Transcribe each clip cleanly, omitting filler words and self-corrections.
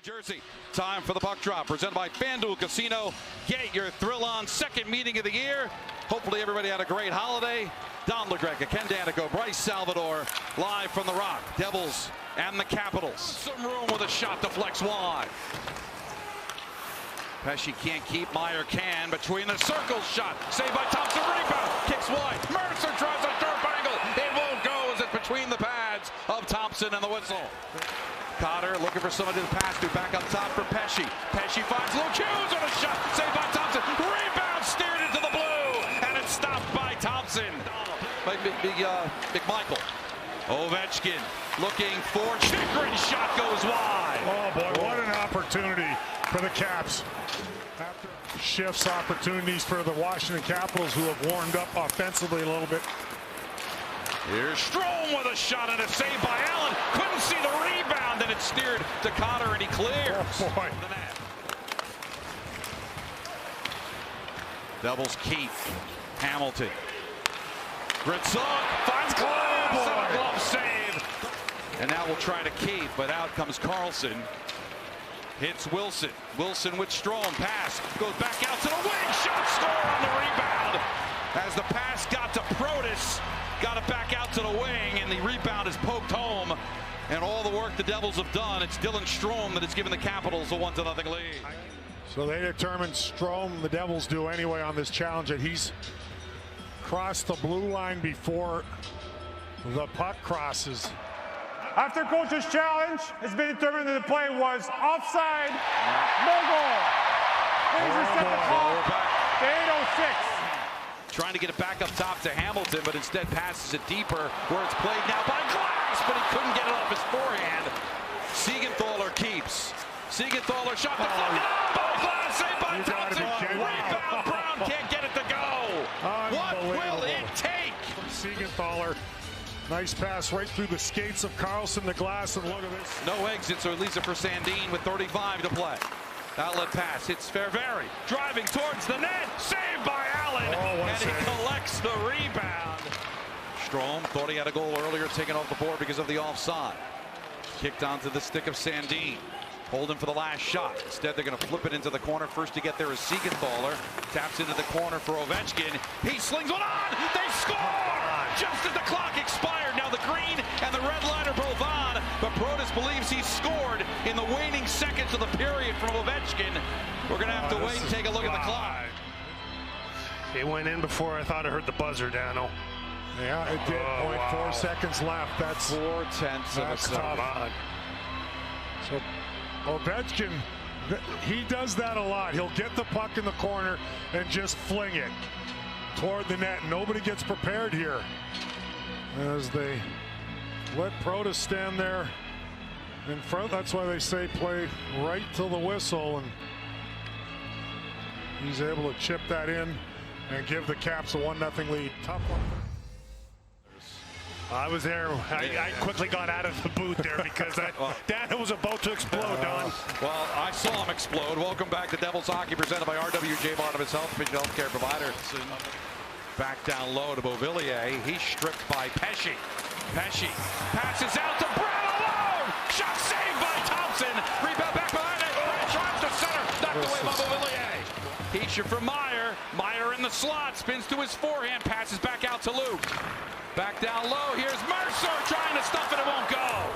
Jersey. Time for the puck drop presented by FanDuel Casino. Get your thrill on second meeting of the year. Hopefully everybody had a great holiday. Don LaGreca, Ken Danico, Bryce Salvador live from the Rock. Devils and the Capitals. Some room with a shot to flex wide. Pesce can't keep, Meyer can. Between the circles, shot. Saved by Thompson, rebound. Kicks wide. Mercer tries a sharp angle. It won't go as it's between the pads of Thompson and the whistle. Cotter looking for somebody to pass to. Back up top for Pesce. Pesce finds Luke Hughes on a shot. Saved by Thompson. Rebound steered into the blue. And it's stopped by Thompson. By McMichael. Ovechkin looking for Chychrun. Shot goes wide. Oh boy, what an opportunity for the Caps. After shifts, opportunities for the Washington Capitals, who have warmed up offensively a little bit. Here's Strome with a shot and a save by Allen. Couldn't see the rebound, and it's steered to Cotter, and he clears. Oh boy. Devils keep. Hamilton. Gritzon finds Glass and a glove save. And now we'll try to keep, but out comes Carlson. Hits Wilson. Wilson with Strome. Pass. Goes back out to the wing. Shot, score on the rebound. As the pass got to Protas. Got it back out to the wing, and the rebound is poked home. And all the work the Devils have done, it's Dylan Strome that has given the Capitals a 1-0 lead. So they determined Strome, the Devils do anyway on this challenge, that he's crossed the blue line before the puck crosses. After coach's challenge, it's been determined that the play was offside, no goal. Please reset the clock to 8:06. Trying to get it back up top to Hamilton, but instead passes it deeper, where it's played now by Glass, but he couldn't get it off his forehand. Siegenthaler keeps. Siegenthaler shot deflected. Oh, Glass saved by Thompson. Rebound, Brown can't get it to go. What will it take? From Siegenthaler. Nice pass right through the skates of Carlson to Glass, and look at this. No exits, or at least for Sandin with 35 to play. Outlet pass, hits Ferveri, driving towards the net, saved by Allen, and he collects the rebound. Strome thought he had a goal earlier, taken off the board because of the offside. Kicked onto the stick of Sandin. Holding for the last shot. Instead, they're going to flip it into the corner. First to get there is Siegenthaler. Taps into the corner for Ovechkin. He slings one on. They score! Just as the clock expired. Now the green and the red line are both on. But Protas believes he scored in the waning seconds of the period from Ovechkin. We're going to have to wait and take a look at the clock. It went in before I thought I heard the buzzer, Dano. Yeah, it did. 0.4 seconds left. That's 4/10 of a second. So Ovechkin, he does that a lot. He'll get the puck in the corner and just fling it toward the net. Nobody gets prepared here as they let Protas stand there in front. That's why they say play right till the whistle, and he's able to chip that in and give the Caps a 1-0 lead. Tough one. I was there. I quickly got out of the booth there because Dano was about to explode, Don. Well, I saw him explode. Welcome back to Devils Hockey, presented by RWJ Barnabas Healthcare Provider. Back down low to Beauvillier. He's stripped by Pesce. Pesce passes out to Brown alone. Shot saved by Thompson. Rebound back behind it. Brown drives to center. Knocked away by Beauvillier. Heischer for Meyer. Meyer in the slot. Spins to his forehand. Passes back out to Luke. Back down low, here's Mercer trying to stuff it, it won't go.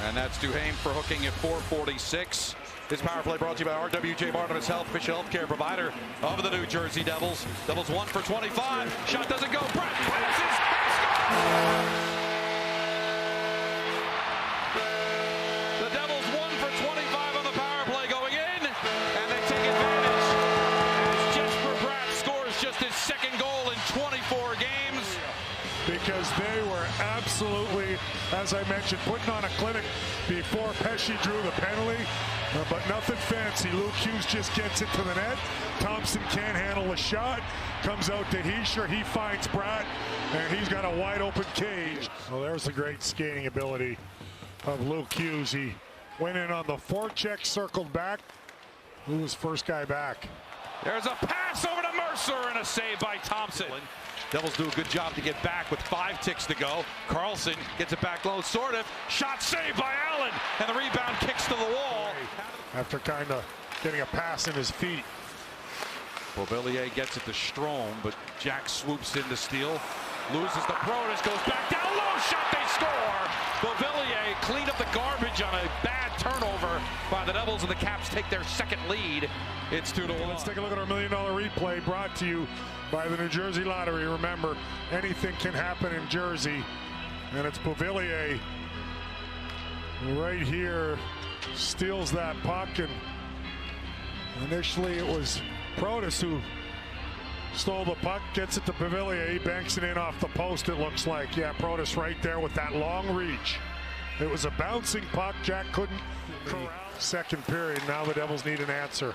And that's Duhaime for hooking at 4:46. This power play brought to you by RWJ Barnabas Health, official healthcare provider of the New Jersey Devils. Devils 1 for 25. Shot doesn't go. Brett passes and scores. The Devils 1 for 25 on the power play going in, and they take advantage as Jesper Bratt scores just his second goal in 24 games. Because they were absolutely, as I mentioned, putting on a clinic before Pesce drew the penalty, but nothing fancy. Luke Hughes just gets it to the net. Thompson can't handle the shot. Comes out to Heischer. He finds Bratt, and he's got a wide open cage. So there's the great skating ability of Luke Hughes. He went in on the forecheck, circled back. Who was first guy back? There's a pass over to Mercer and a save by Thompson. Devils do a good job to get back with 5 ticks to go. Carlson gets it back low, sort of. Shot saved by Allen, and the rebound kicks to the wall. After kind of getting a pass in his feet. Beauvillier gets it to Strome, but Jack swoops in to steal. Loses the Protas, goes back down low, shot, they score! Beauvillier cleaned up the garbage on a bad turnover by the Devils, and the Caps take their second lead. It's 2-1. Let's take a look at our $1 million replay brought to you by the New Jersey Lottery. Remember, anything can happen in Jersey, and it's Beauvillier right here, steals that puck, and initially it was Protas who stole the puck, gets it to Beauvillier, he banks it in off the post, it looks like. Yeah, Protas right there with that long reach. It was a bouncing puck, Jack couldn't corral. Second period, now the Devils need an answer.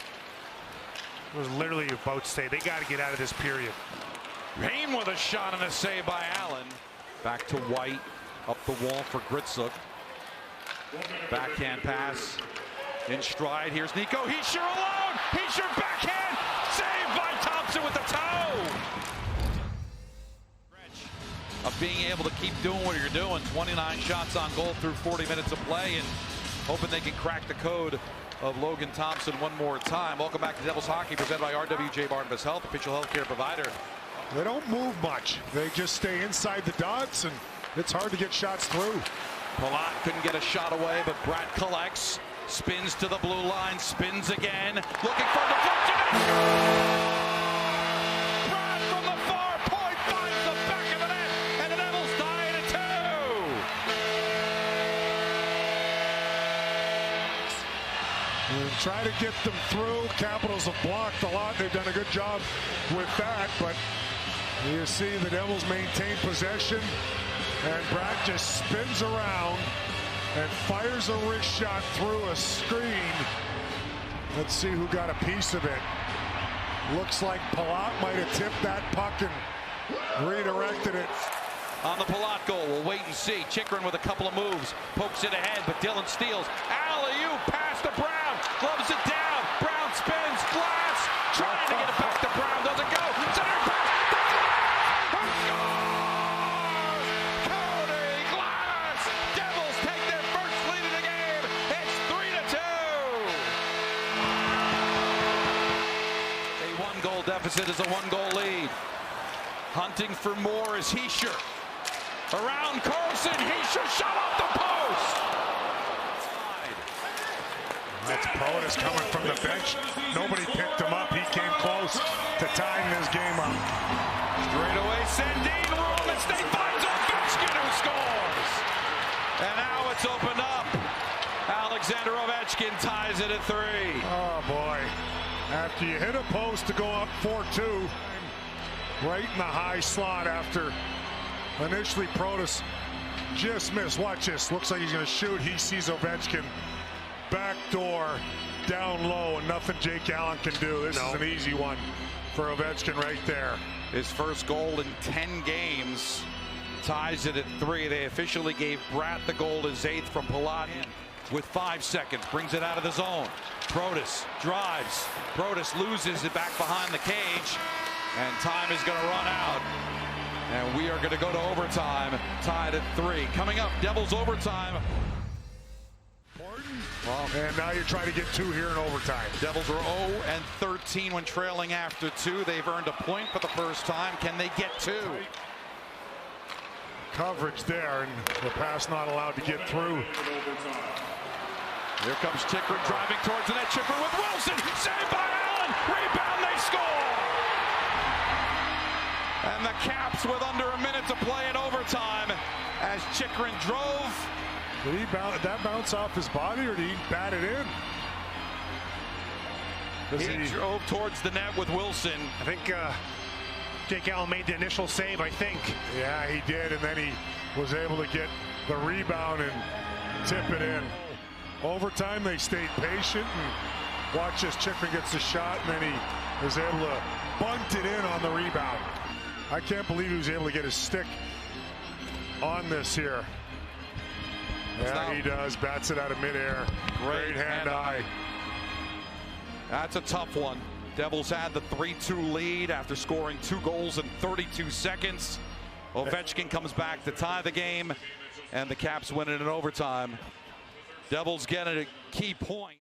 It was literally about to say, they got to get out of this period. Payne with a shot and a save by Allen. Back to White, up the wall for Gritsuk. Backhand pass, in stride, here's Nico, Chychrun alone, Chychrun backhand, saved by Thompson with the toe. Of being able to keep doing what you're doing, 29 shots on goal through 40 minutes of play, and hoping they can crack the code of Logan Thompson one more time. Welcome back to Devils Hockey, presented by RWJ Barnabas Health, official healthcare provider. They don't move much. They just stay inside the dots, and it's hard to get shots through. Palat couldn't get a shot away, but Bratt collects, spins to the blue line, spins again, looking for deflection. Bratt from the far point finds the back of the net, and the Devils tie it at 2. And try to get them through. Capitals have blocked a lot. They've done a good job with that, but you see the Devils maintain possession, and Bratt just spins around and fires a wrist shot through a screen. Let's see who got a piece of it. Looks like Palat might have tipped that puck and redirected it. On the Palat goal, we'll wait and see. Chychrun with a couple of moves, pokes it ahead, but Dillon steals. Alley-oop pass to Brown, gloves it down. Brown spins, glass, trying to get it back to Brown, doesn't go. Center pass, deficit is a 1-goal lead. Hunting for more is Chychrun. Around Carlson, Chychrun shot off the post. That's Protas coming from the bench. Nobody picked him up. He came close to tying this game up. Straight away, Sandin, room, and State finds Ovechkin who scores. And now it's opened up. Alexander Ovechkin ties it at 3. Oh boy. After you hit a post to go up 4-2, right in the high slot after initially Protas just missed. Watch this. Looks like he's going to shoot. He sees Ovechkin. Back door, down low, and nothing Jake Allen can do. This is an easy one for Ovechkin right there. His first goal in 10 games ties it at 3. They officially gave Bratt the goal, his 8th from Palat. With 5 seconds, brings it out of the zone. Protas drives. Protas loses it back behind the cage, and time is going to run out. And we are going to go to overtime, tied at 3. Coming up, Devils overtime. Well, and now you're trying to get 2 here in overtime. Devils are 0-13 when trailing after 2. They've earned a point for the first time. Can they get 2? Coverage there, and the pass not allowed to get through. Here comes Chychrun driving towards the net. Chychrun with Wilson, saved by Allen. Rebound, they score. And the Caps with under a minute to play in overtime as Chychrun drove. Did that bounce off his body, or did he bat it in? He drove towards the net with Wilson. I think Jake Allen made the initial save, I think. Yeah, he did, and then he was able to get the rebound and tip it in. Overtime, they stayed patient, and watch as Chychrun gets the shot, and then he was able to bunt it in on the rebound. I can't believe he was able to get his stick on this here. Yeah, he does. Bats it out of midair. Great hand-eye. That's a tough one. Devils had the 3-2 lead after scoring 2 goals in 32 seconds. Ovechkin comes back to tie the game, and the Caps win it in overtime. Devils get a key point.